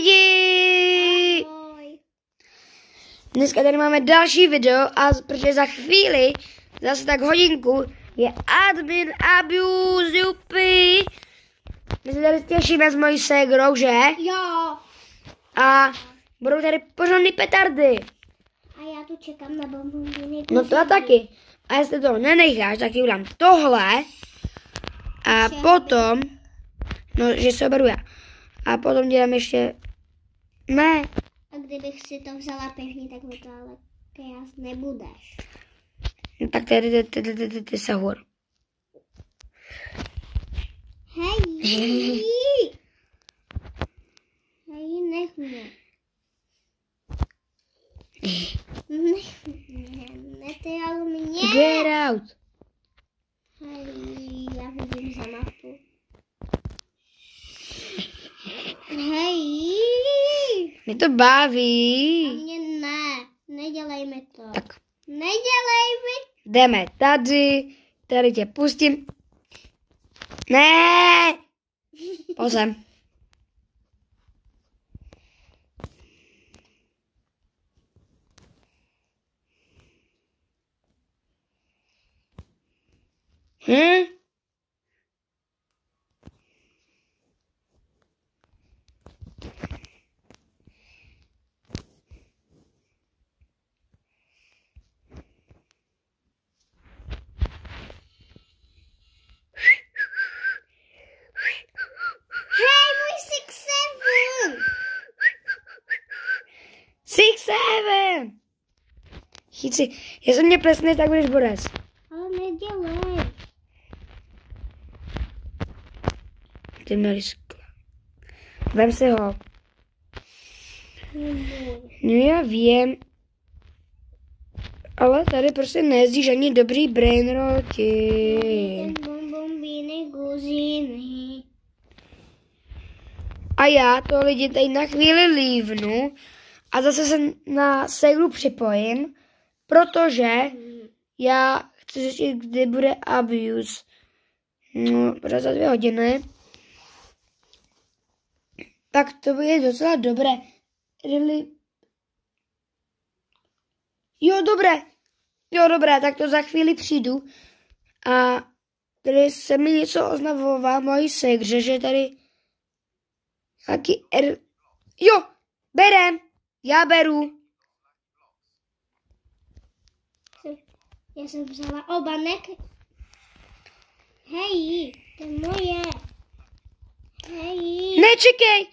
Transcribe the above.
lidi! Ahoj. Dneska tady máme další video a protože za chvíli, zase tak hodinku, je admin abuse, jupi. My se tady těšíme s mojí ségrou, že? Jo. A budou tady pořádný petardy. A já tu čekám na bomboniny. No to já taky. A jestli to nenecháš, tak ji udělám tohle. A potom, no, že se oberu já. A potom dělám ještě, ne. A kdybych si to vzala pěkně, tak mi to ale krás nebudeš. No, tak ty sahur. Hej! Hej, nech mě. Netyral mě. Get out. Hej, já vidím za mapu. Hej! Mě to baví. A mě ne. Nedělej mi to. Tak Nedělej mi. jdeme tady tě pustím. Ne! Pojď sem. Hej, můj 6-7. 6-7. Chyť si, jestli mě plesneš, tak budeš borec. Ale nedělej. Ty měli skla. Vem si ho. No já vím. Ale tady prostě nejezdíš ani dobrý brainroti. Ten bonbonbíny guziny. A já to lidi tady na chvíli lívnu a zase se na ségru připojím, protože já chci zjistit, kdy bude abuse. No, bude za 2 hodiny. Tak to bude docela dobré. Really? Jo, dobré, tak to za chvíli přijdu. A tady se mi něco oznamová mojí ségře, že tady taky Jo, berem, já beru. Já jsem vzala oba Hej, to je moje. Hej. Nečekej,